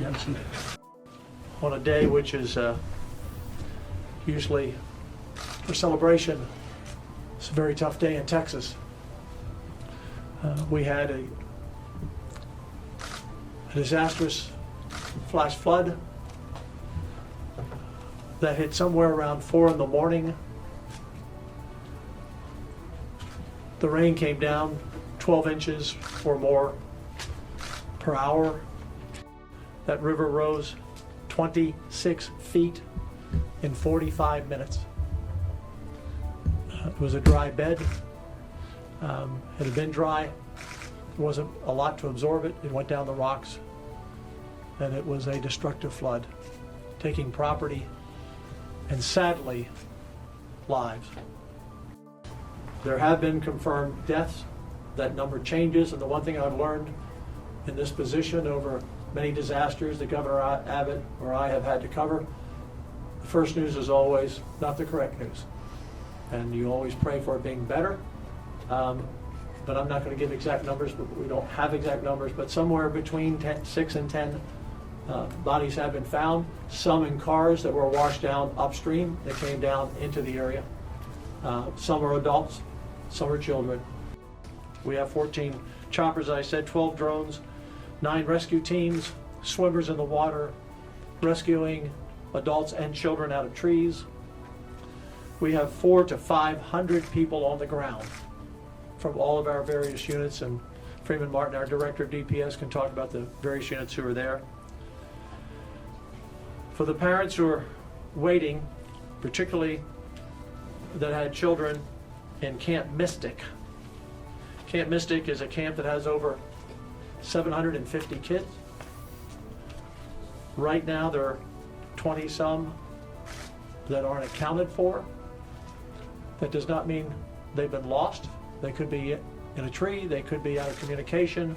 Yes. On a day which is usually for celebration, it's a very tough day in Texas. We had a disastrous flash flood that hit somewhere around 4 in the morning. The rain came down 12 inches or more per hour. That river rose 26 feet in 45 minutes. It was a dry bed. It had been dry. There wasn't a lot to absorb it. It went down the rocks, and it was a destructive flood, taking property and sadly lives. There have been confirmed deaths. That number changes, and the one thing I've learned in this position over many disasters that Governor Abbott or I have had to cover, the first news is always not the correct news. And you always pray for it being better. But I'm not going to give exact numbers, but we don't have exact numbers, but somewhere between 6 and 10 bodies have been found, some in cars that were washed down upstream that came down into the area. Some are adults, some are children. We have 14 choppers, as I said, 12 drones, 9 rescue teams, swimmers in the water, rescuing adults and children out of trees. We have 400 to 500 people on the ground from all of our various units, and Freeman Martin, our director of DPS, can talk about the various units who are there. For the parents who are waiting, particularly that had children in Camp Mystic. Camp Mystic is a camp that has over 750 kids. Right now there are 20-some that aren't accounted for. That does not mean they've been lost. They could be in a tree, they could be out of communication.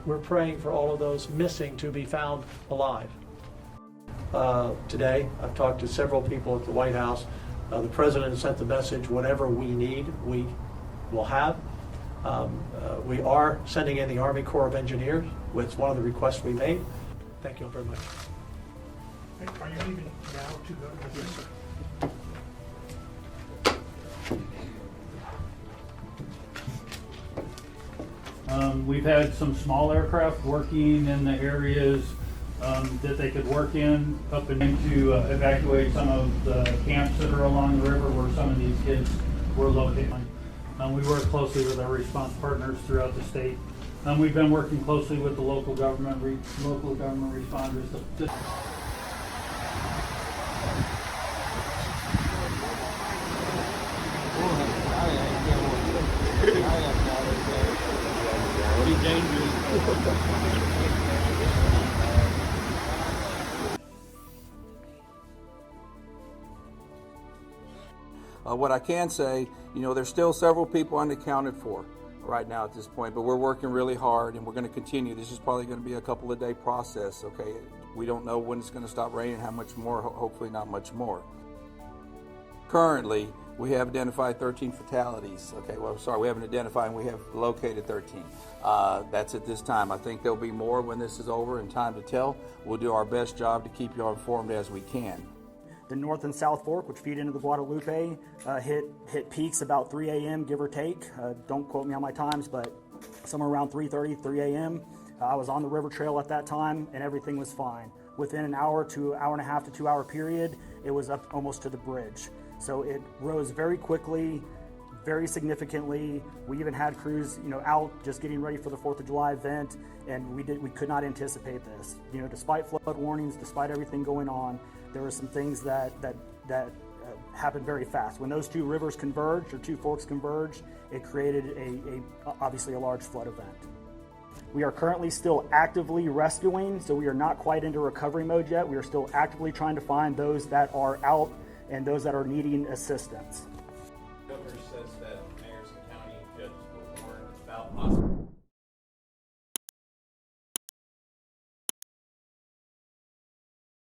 We're praying for all of those missing to be found alive. Today, I've talked to several people at the White House. The President has sent the message, whatever we need, we will have. We are sending in the Army Corps of Engineers, which is one of the requests we made. Thank you all very much. Are you leaving now to go to the... Yes, sir. We've had some small aircraft working in the areas that they could work in, up and into evacuate some of the camps that are along the river where some of these kids were located. We work closely with our response partners throughout the state. We've been working closely with the local government responders. What I can say, there's still several people unaccounted for right now at this point, but we're working really hard and we're going to continue. This is probably going to be a couple of day process, okay? We don't know when it's going to stop raining, how much more, hopefully not much more. Currently, we have identified 13 fatalities. Okay, well, sorry, we haven't identified, and we have located 13. That's at this time. I think there'll be more when this is over and time to tell. We'll do our best job to keep you informed as we can. The North and South Fork, which feed into the Guadalupe, hit peaks about 3 a.m., give or take. Don't quote me on my times, but somewhere around 3:30, 3 a.m. I was on the river trail at that time, and everything was fine. Within an hour to hour and a half to 2 hour period, it was up almost to the bridge. So it rose very quickly, very significantly. We even had crews, out just getting ready for the 4th of July event, and we could not anticipate this. Despite flood warnings, despite everything going on, there were some things that happened very fast. When those two rivers converged, or two forks converged, it created obviously a large flood event. We are currently still actively rescuing, so we are not quite into recovery mode yet. We are still actively trying to find those that are out and those that are needing assistance.